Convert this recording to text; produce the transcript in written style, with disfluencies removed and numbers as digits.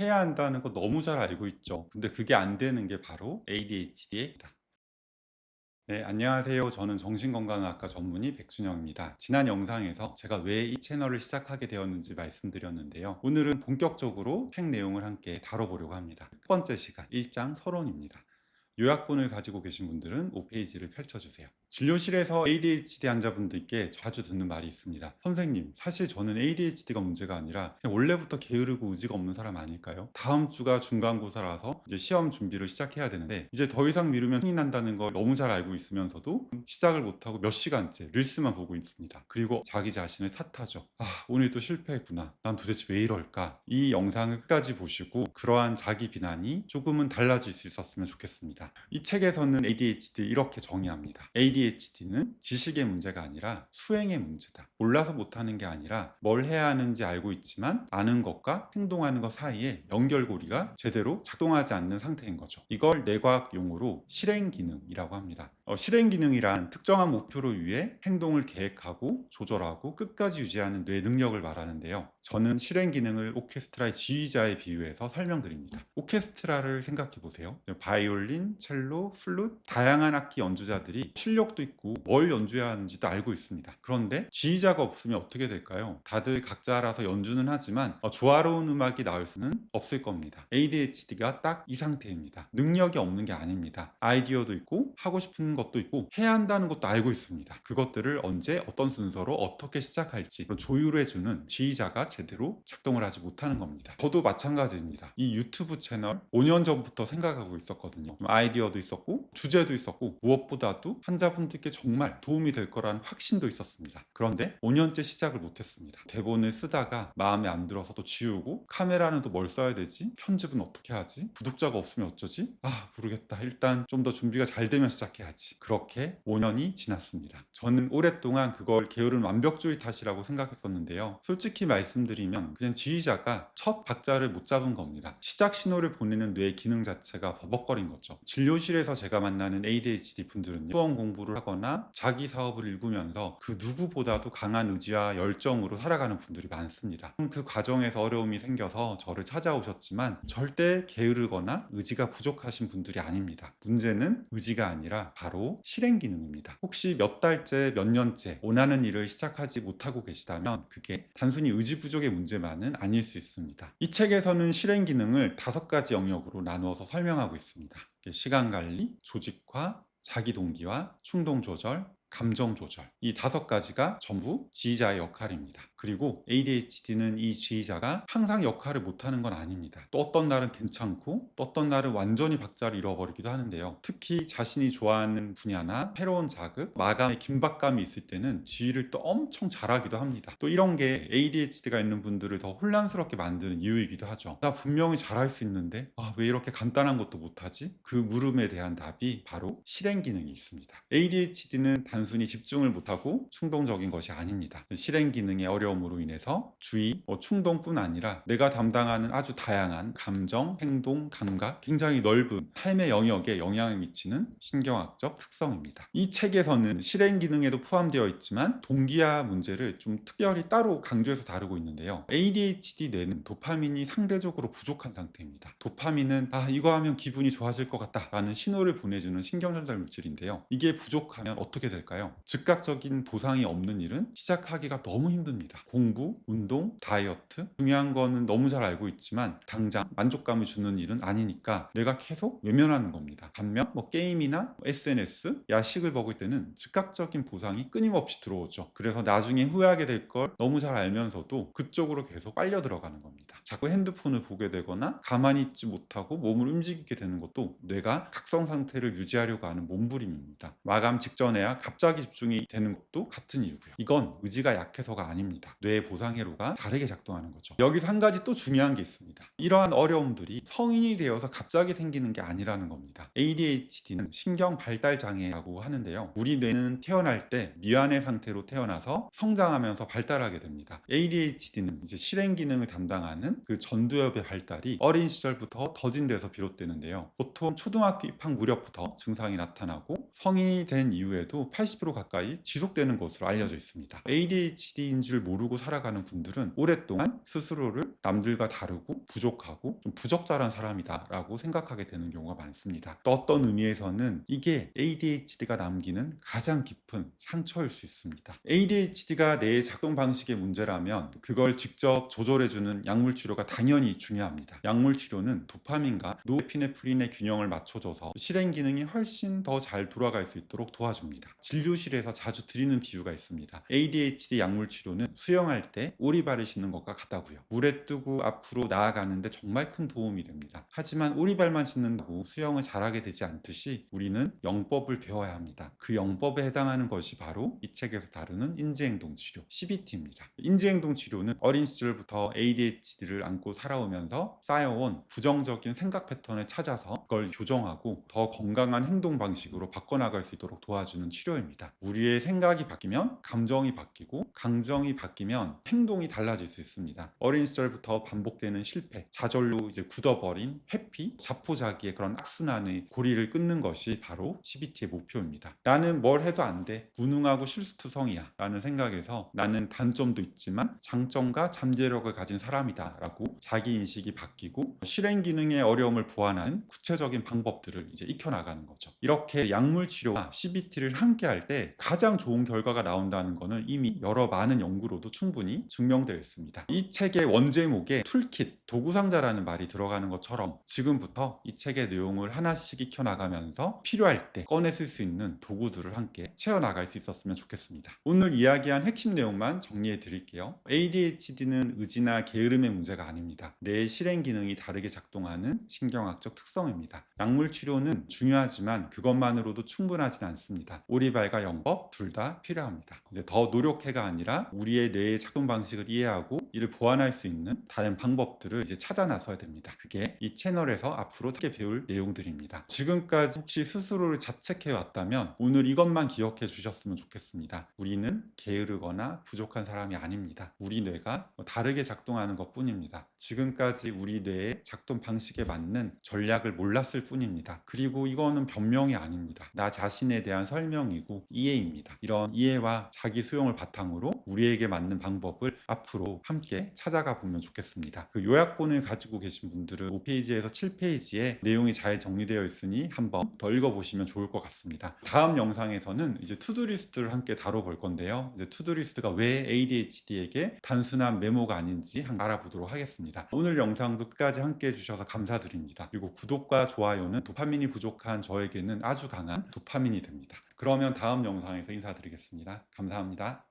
해야 한다는 거 너무 잘 알고 있죠. 근데 그게 안 되는 게 바로 ADHD의 다. 네, 안녕하세요. 저는 정신건강의학과 전문의 백준영입니다. 지난 영상에서 제가 왜 이 채널을 시작하게 되었는지 말씀드렸는데요. 오늘은 본격적으로 책 내용을 함께 다뤄보려고 합니다. 첫 번째 시간, 1장 서론입니다. 요약본을 가지고 계신 분들은 5페이지를 펼쳐주세요. 진료실에서 ADHD 환자분들께 자주 듣는 말이 있습니다. 선생님, 사실 저는 ADHD가 문제가 아니라 그냥 원래부터 게으르고 의지가 없는 사람 아닐까요? 다음 주가 중간고사라서 이제 시험 준비를 시작해야 되는데 이제 더 이상 미루면 흥이 난다는 걸 너무 잘 알고 있으면서도 시작을 못하고 몇 시간째 릴스만 보고 있습니다. 그리고 자기 자신을 탓하죠. 아, 오늘 또 실패했구나. 난 도대체 왜 이럴까? 이 영상을 끝까지 보시고 그러한 자기 비난이 조금은 달라질 수 있었으면 좋겠습니다. 이 책에서는 ADHD를 이렇게 정의합니다. ADHD는 지식의 문제가 아니라 수행의 문제다. 몰라서 못하는 게 아니라 뭘 해야 하는지 알고 있지만 아는 것과 행동하는 것 사이에 연결고리가 제대로 작동하지 않는 상태인 거죠. 이걸 뇌과학 용어로 실행기능이라고 합니다. 실행기능이란 특정한 목표를 위해 행동을 계획하고 조절하고 끝까지 유지하는 뇌 능력을 말하는데요. 저는 실행기능을 오케스트라의 지휘자에 비유해서 설명드립니다. 오케스트라를 생각해 보세요. 바이올린, 첼로, 플룻, 다양한 악기 연주자들이 실력도 있고 뭘 연주해야 하는지도 알고 있습니다. 그런데 지휘자가 없으면 어떻게 될까요? 다들 각자 알아서 연주는 하지만 조화로운 음악이 나올 수는 없을 겁니다. ADHD가 딱 이 상태입니다. 능력이 없는 게 아닙니다. 아이디어도 있고 하고 싶은 것도 있고 해야 한다는 것도 알고 있습니다. 그것들을 언제 어떤 순서로 어떻게 시작할지 조율을 해주는 지휘자가 제대로 작동을 하지 못하는 겁니다. 저도 마찬가지입니다. 이 유튜브 채널 5년 전부터 생각하고 있었거든요. 아이디어도 있었고 주제도 있었고 무엇보다도 환자분들께 정말 도움이 될 거라는 확신도 있었습니다. 그런데 5년째 시작을 못했습니다. 대본을 쓰다가 마음에 안 들어서 또 지우고 카메라는 또 뭘 써야 되지? 편집은 어떻게 하지? 구독자가 없으면 어쩌지? 아, 모르겠다. 일단 좀 더 준비가 잘 되면 시작해야지. 그렇게 5년이 지났습니다. 저는 오랫동안 그걸 게으른 완벽주의 탓이라고 생각했었는데요. 솔직히 말씀드리면 그냥 지휘자가 첫 박자를 못 잡은 겁니다. 시작 신호를 보내는 뇌의 기능 자체가 버벅거린 거죠. 진료실에서 제가 만나는 ADHD 분들은요, 수험 공부를 하거나 자기 사업을 일구면서 그 누구보다도 강한 의지와 열정으로 살아가는 분들이 많습니다. 그 과정에서 어려움이 생겨서 저를 찾아오셨지만 절대 게으르거나 의지가 부족하신 분들이 아닙니다. 문제는 의지가 아니라 바로 실행 기능입니다. 혹시 몇 달째, 몇 년째 원하는 일을 시작하지 못하고 계시다면 그게 단순히 의지 부족의 문제만은 아닐 수 있습니다. 이 책에서는 실행 기능을 5가지 영역으로 나누어서 설명하고 있습니다. 시간 관리, 조직화, 자기 동기화, 충동 조절, 감정 조절. 이 5가지가 전부 지휘자의 역할입니다. 그리고 ADHD는 이 지휘자가 항상 역할을 못하는 건 아닙니다. 또 어떤 날은 괜찮고 또 어떤 날은 완전히 박자를 잃어버리기도 하는데요. 특히 자신이 좋아하는 분야나 새로운 자극, 마감의 긴박감이 있을 때는 지휘를 또 엄청 잘하기도 합니다. 또 이런 게 ADHD가 있는 분들을 더 혼란스럽게 만드는 이유이기도 하죠. 나 분명히 잘할 수 있는데 왜 이렇게 간단한 것도 못하지? 그 물음에 대한 답이 바로 실행 기능이 있습니다. ADHD는 단순히 집중을 못하고 충동적인 것이 아닙니다. 실행 기능의 어려움으로 인해서 주의, 충동뿐 아니라 내가 담당하는 아주 다양한 감정, 행동, 감각, 굉장히 넓은 삶의 영역에 영향을 미치는 신경학적 특성입니다. 이 책에서는 실행 기능에도 포함되어 있지만 동기화 문제를 좀 특별히 따로 강조해서 다루고 있는데요. ADHD 뇌는 도파민이 상대적으로 부족한 상태입니다. 도파민은 이거 하면 기분이 좋아질 것 같다 라는 신호를 보내주는 신경전달 물질인데요. 이게 부족하면 어떻게 될까요? 즉각적인 보상이 없는 일은 시작하기가 너무 힘듭니다. 공부, 운동, 다이어트, 중요한 거는 너무 잘 알고 있지만 당장 만족감을 주는 일은 아니니까 내가 계속 외면하는 겁니다. 반면 게임이나 SNS, 야식을 먹을 때는 즉각적인 보상이 끊임없이 들어오죠. 그래서 나중에 후회하게 될 걸 너무 잘 알면서도 그쪽으로 계속 빨려 들어가는 겁니다. 자꾸 핸드폰을 보게 되거나 가만히 있지 못하고 몸을 움직이게 되는 것도 뇌가 각성 상태를 유지하려고 하는 몸부림입니다. 마감 직전에야 갑자기 집중이 되는 것도 같은 이유고요. 이건 의지가 약해서가 아닙니다. 뇌의 보상회로가 다르게 작동하는 거죠. 여기서 한 가지 또 중요한 게 있습니다. 이러한 어려움들이 성인이 되어서 갑자기 생기는 게 아니라는 겁니다. ADHD는 신경 발달 장애라고 하는데요. 우리 뇌는 태어날 때 미완의 상태로 태어나서 성장하면서 발달하게 됩니다. ADHD는 이제 실행 기능을 담당하는 그 전두엽의 발달이 어린 시절부터 더딘 데서 비롯되는데요. 보통 초등학교 입학 무렵부터 증상이 나타나고 성인이 된 이후에도 80% 가까이 지속되는 것으로 알려져 있습니다. ADHD인 줄 모르고 살아가는 분들은 오랫동안 스스로를 남들과 다르고 부족하고 좀 부적절한 사람이다라고 생각하게 되는 경우가 많습니다. 또 어떤 의미에서는 이게 ADHD가 남기는 가장 깊은 상처일 수 있습니다. ADHD가 뇌의 작동 방식의 문제라면 그걸 직접 조절해주는 약물 치료가 당연히 중요합니다. 약물 치료는 도파민과 노에피네프린의 균형을 맞춰줘서 실행 기능이 훨씬 더 잘 돌아갈 수 있도록 도와줍니다. 진료실에서 자주 드리는 비유가 있습니다. ADHD 약물 치료는 수영할 때 오리발을 신는 것과 같다고요. 물에 뜨고 앞으로 나아가는데 정말 큰 도움이 됩니다. 하지만 오리발만 신는다고 수영을 잘하게 되지 않듯이 우리는 영법을 배워야 합니다. 그 영법에 해당하는 것이 바로 이 책에서 다루는 인지행동 치료, CBT입니다. 인지행동 치료는 어린 시절부터 ADHD를 안고 살아오면서 쌓여온 부정적인 생각 패턴을 찾아서 그걸 교정하고 더 건강한 행동 방식으로 바꿔나갈 수 있도록 도와주는 치료입니다. 우리의 생각이 바뀌면 감정이 바뀌고 감정이 바뀌면 행동이 달라질 수 있습니다. 어린 시절부터 반복되는 실패, 좌절로 이제 굳어버린 회피, 자포자기의 그런 악순환의 고리를 끊는 것이 바로 CBT의 목표입니다. 나는 뭘 해도 안 돼, 무능하고 실수투성이야 라는 생각에서 나는 단점도 있지만 장점과 잠재력을 가진 사람이다 라고 자기 인식이 바뀌고 실행 기능의 어려움을 보완하는 구체적인 방법들을 이제 익혀나가는 거죠. 이렇게 약물 치료와 CBT를 함께 할 때 가장 좋은 결과가 나온다는 것은 이미 여러 많은 연구로도 충분히 증명되어 있습니다. 이 책의 원제목에 툴킷, 도구상자라는 말이 들어가는 것처럼 지금부터 이 책의 내용을 하나씩 익혀나가면서 필요할 때 꺼내 쓸 수 있는 도구들을 함께 채워나갈 수 있었으면 좋겠습니다. 오늘 이야기한 핵심 내용만 정리해 드릴게요. ADHD는 의지나 게으름의 문제가 아닙니다. 뇌의 실행 기능이 다르게 작동하는 신경학적 특성입니다. 약물 치료는 중요하지만 그것만으로도 충분하진 않습니다. 오리발과 영법 둘 다 필요합니다. 이제 더 노력해가 아니라 우리의 뇌의 작동 방식을 이해하고 이를 보완할 수 있는 다른 방법들을 이제 찾아 나서야 됩니다. 그게 이 채널에서 앞으로 어떻게 배울 내용들입니다. 지금까지 혹시 스스로를 자책해 왔다면 오늘 이것만 기억해 주셨으면 좋겠습니다. 우리는 게으르거나 부족한 사람이 아닙니다. 우리 뇌가 다르게 작동하는 것 뿐입니다. 지금까지 우리 뇌의 작동 방식에 맞는 전략을 몰랐을 뿐입니다. 그리고 이거는 변명이 아닙니다. 나 자신에 대한 설명이고 이해입니다. 이런 이해와 자기 수용을 바탕으로 우리에게 맞는 방법을 앞으로 함께 찾아가 보면 좋겠습니다. 그 요약본을 가지고 계신 분들은 5페이지에서 7페이지에 내용이 잘 정리되어 있으니 한번 더 읽어보시면 좋을 것 같습니다. 다음 영상에서는 이제 투두리스트를 함께 다뤄볼 건데요. 이제 투두리스트가 왜 ADHD에게 단순한 메모가 아닌지 한번 알아보도록 하겠습니다. 오늘 영상도 끝까지 함께 해주셔서 감사드립니다. 그리고 구독과 좋아요는 도파민이 부족한 저에게는 아주 강한 도파민이 됩니다. 그러면 다음 영상에서 인사드리겠습니다. 감사합니다.